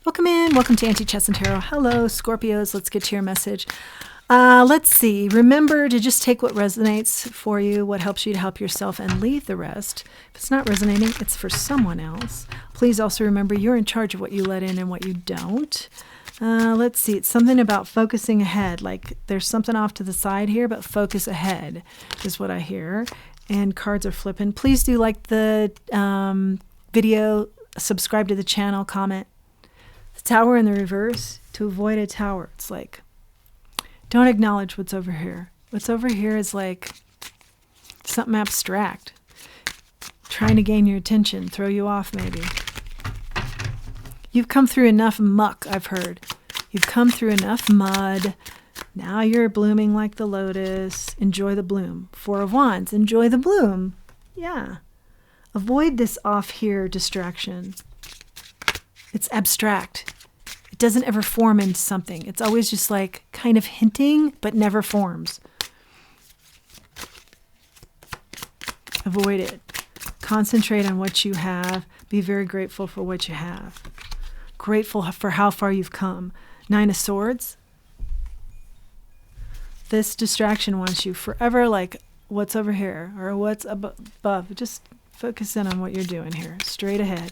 Welcome in. Welcome to Anti-Chess and Tarot. Hello, Scorpios. Let's get to your message. Let's see. Remember to just take what resonates for you, what helps you to help yourself, and leave the rest. If it's not resonating, it's for someone else. Please also remember you're in charge of what you let in and what you don't. Let's see. It's something about focusing ahead. Like there's something off to the side here, but focus ahead is what I hear. And cards are flipping. Please do like the video, subscribe to the channel, comment. The tower in the reverse, to avoid a tower. It's like, don't acknowledge what's over here. What's over here is like something abstract. Trying to gain your attention, throw you off maybe. You've come through enough muck, I've heard. You've come through enough mud. Now you're blooming like the lotus. Enjoy the bloom. Four of Wands, enjoy the bloom. Yeah. Avoid this off here distraction. It's abstract. It doesn't ever form into something. It's always just like kind of hinting, but never forms. Avoid it. Concentrate on what you have. Be very grateful for what you have. Grateful for how far you've come. Nine of Swords. This distraction wants you forever like what's over here or what's above. Just focus in on what you're doing here. Straight ahead.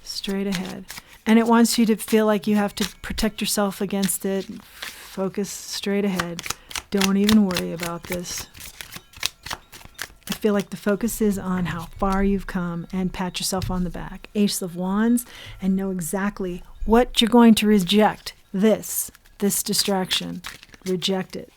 Straight ahead. And it wants you to feel like you have to protect yourself against it. Focus straight ahead. Don't even worry about this. I feel like the focus is on how far you've come and pat yourself on the back. Ace of Wands, and know exactly what you're going to reject. This distraction. Reject it.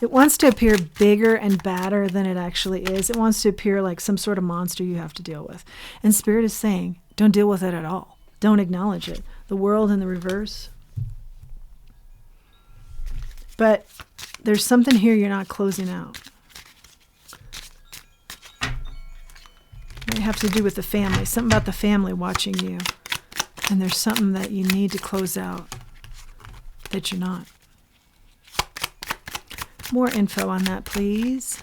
It wants to appear bigger and badder than it actually is. It wants to appear like some sort of monster you have to deal with. And Spirit is saying, don't deal with it at all. Don't acknowledge it. The world in the reverse. But there's something here you're not closing out. It might have to do with the family. Something about the family watching you. And there's something that you need to close out that you're not. More info on that, please.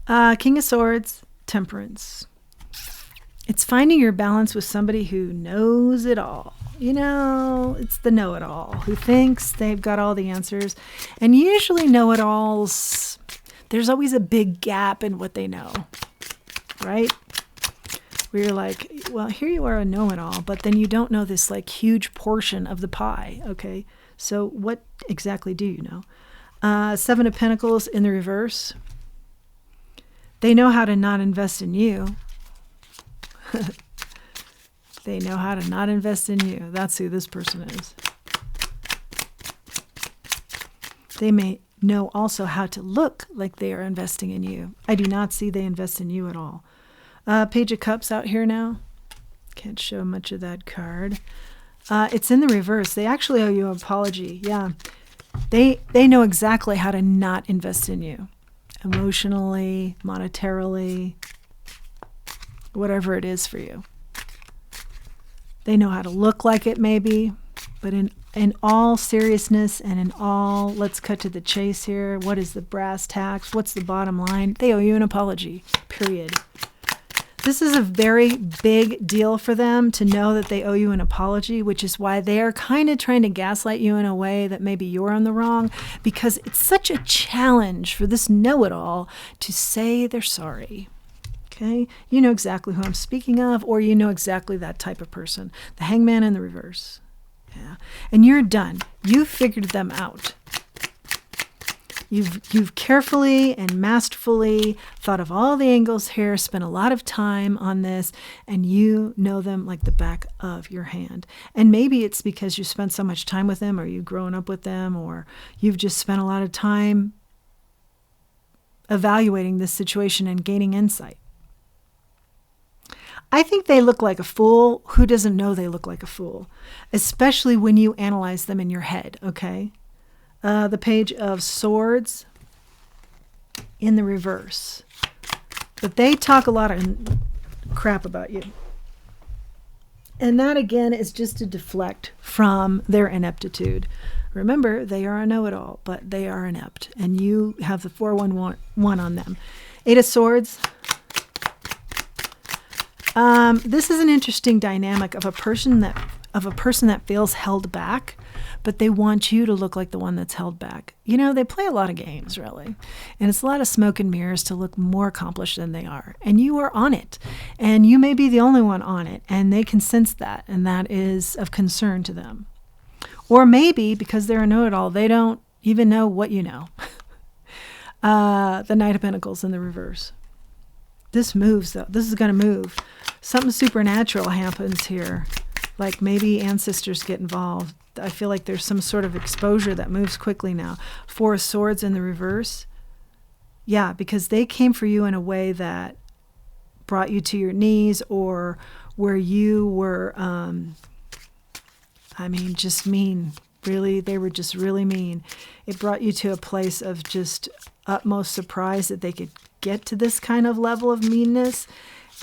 King of Swords, Temperance. It's finding your balance with somebody who knows it all. You know, it's the know-it-all who thinks they've got all the answers. And usually know-it-alls, there's always a big gap in what they know, right? Where you're like, well, here you are a know-it-all, but then you don't know this like huge portion of the pie, okay? So what exactly do you know? Seven of Pentacles in the reverse. They know how to not invest in you. They know how to not invest in you. That's who this person is. They may know also how to look like they are investing in you. I do not see they invest in you at all. Page of Cups out here now. Can't show much of that card. It's in the reverse. They actually owe you an apology. Yeah. They know exactly how to not invest in you. Emotionally, monetarily, whatever it is for you. They know how to look like it maybe, but in all seriousness and in all, let's cut to the chase here. What is the brass tacks? What's the bottom line? They owe you an apology, period. This is a very big deal for them to know that they owe you an apology, which is why they are kind of trying to gaslight you in a way that maybe you're on the wrong, because it's such a challenge for this know-it-all to say they're sorry. Okay? You know exactly who I'm speaking of, or you know exactly that type of person. The Hangman in the reverse. Yeah. And you're done. You figured them out. You've carefully and masterfully thought of all the angles here, spent a lot of time on this, and you know them like the back of your hand. And maybe it's because you spent so much time with them, or you've grown up with them, or you've just spent a lot of time evaluating this situation and gaining insight. I think they look like a fool. Who doesn't know they look like a fool? Especially when you analyze them in your head, okay? The Page of Swords in the reverse. But they talk a lot of crap about you. And that, again, is just to deflect from their ineptitude. Remember, they are a know-it-all, but they are inept. And you have the 411 on them. Eight of Swords. This is an interesting dynamic of a person that feels held back, but they want you to look like the one that's held back. You know, they play a lot of games, really. And it's a lot of smoke and mirrors to look more accomplished than they are. And you are on it. And you may be the only one on it. And they can sense that. And that is of concern to them. Or maybe, because they're a know-it-all, they don't even know what you know. The Knight of Pentacles in the reverse. This moves, though. This is going to move. Something supernatural happens here. Like maybe ancestors get involved. I feel like there's some sort of exposure that moves quickly now. 4 of Swords in the reverse. Yeah, because they came for you in a way that brought you to your knees, or where you were, just mean. Really, they were just really mean. It brought you to a place of just utmost surprise that they could get to this kind of level of meanness.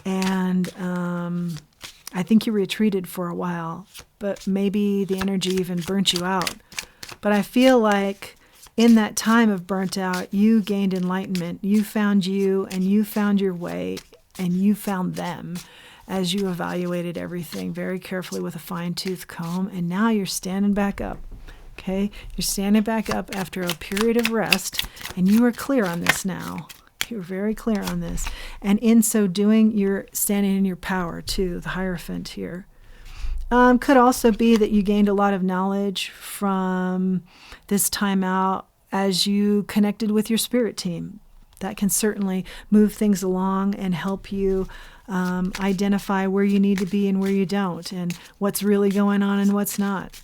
And I think you retreated for a while, but maybe the energy even burnt you out. But I feel like in that time of burnt out, you gained enlightenment. You found you, and you found your way, and you found them as you evaluated everything very carefully with a fine-tooth comb. And now you're standing back up. Okay? You're standing back up after a period of rest, and you are clear on this now. You're very clear on this. And in so doing, you're standing in your power too, the Hierophant here. Could also be that you gained a lot of knowledge from this time out as you connected with your spirit team. That can certainly move things along and help you identify where you need to be and where you don't, and what's really going on and what's not.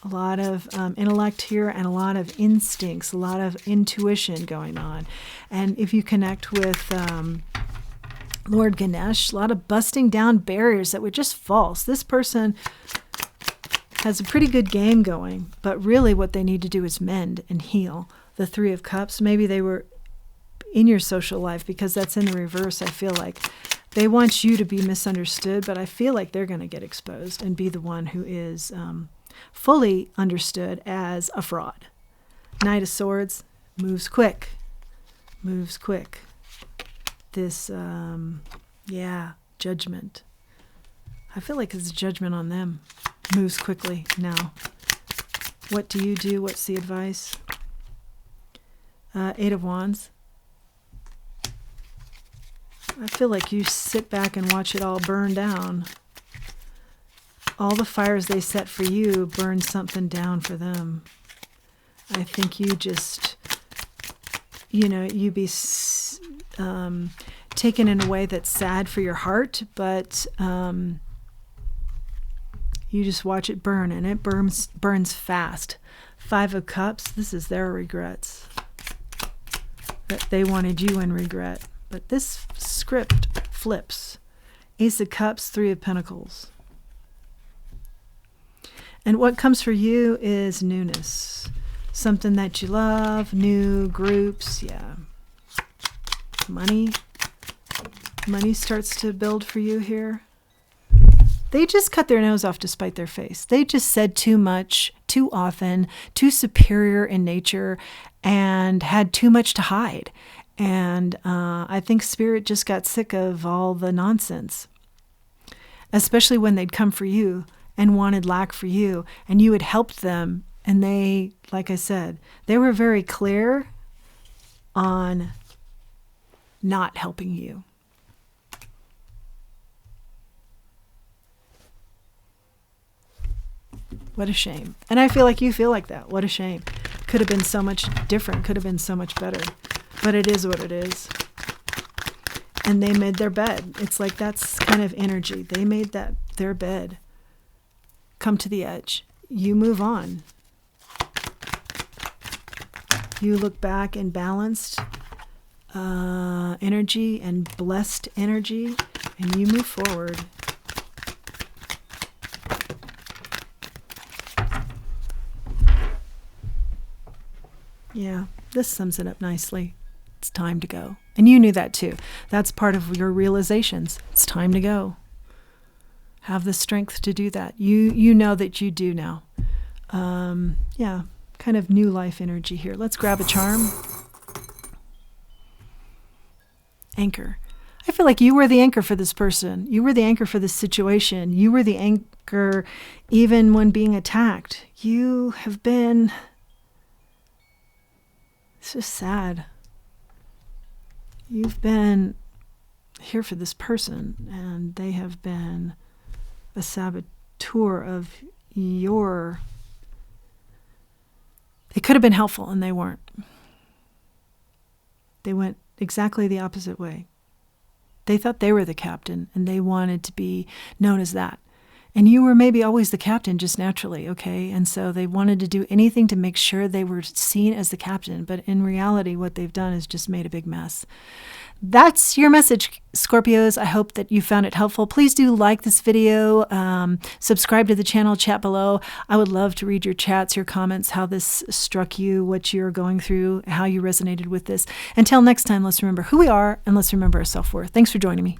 A lot of intellect here, and a lot of instincts, a lot of intuition going on. And if you connect with Lord Ganesh, a lot of busting down barriers that were just false. This person has a pretty good game going, but really what they need to do is mend and heal. The 3 of Cups, maybe they were in your social life, because that's in the reverse. I feel like they want you to be misunderstood, but I feel like they're going to get exposed and be the one who is fully understood as a fraud. Knight of Swords moves quick. Moves quick. This, judgment. I feel like it's a judgment on them. Moves quickly now. What do you do? What's the advice? 8 of Wands. I feel like you sit back and watch it all burn down. All the fires they set for you burn something down for them. I think you just, you be taken in a way that's sad for your heart, but you just watch it burn, and it burns fast. 5 of Cups, this is their regrets. That they wanted you in regret. But this script flips. Ace of Cups, 3 of Pentacles. And what comes for you is newness. Something that you love, new groups, yeah. Money. Money starts to build for you here. They just cut their nose off to spite their face. They just said too much, too often, too superior in nature, and had too much to hide. And I think Spirit just got sick of all the nonsense, especially when they'd come for you and wanted lack for you, and you had helped them. And they, like I said, they were very clear on not helping you. What a shame. And I feel like you feel like that. What a shame. Could have been so much different. Could have been so much better. But it is what it is. And they made their bed. It's like that's kind of energy. They made that their bed. Come to the edge. You move on. You look back in balanced energy and blessed energy, and you move forward. Yeah, this sums it up nicely. It's time to go. And you knew that too. That's part of your realizations. It's time to go. Have the strength to do that. You know that you do now. Yeah, kind of new life energy here. Let's grab a charm. Anchor. I feel like you were the anchor for this person. You were the anchor for this situation. You were the anchor even when being attacked. You have been... It's just sad. You've been here for this person, and they have been a saboteur of your... They could have been helpful, and they weren't. They went exactly the opposite way. They thought they were the captain, and they wanted to be known as that. And you were maybe always the captain just naturally, okay? And so they wanted to do anything to make sure they were seen as the captain. But in reality, what they've done is just made a big mess. That's your message, Scorpios. I hope that you found it helpful. Please do like this video, subscribe to the channel, chat below. I would love to read your chats, your comments, how this struck you, what you're going through, how you resonated with this. Until next time, let's remember who we are and let's remember our self-worth. Thanks for joining me.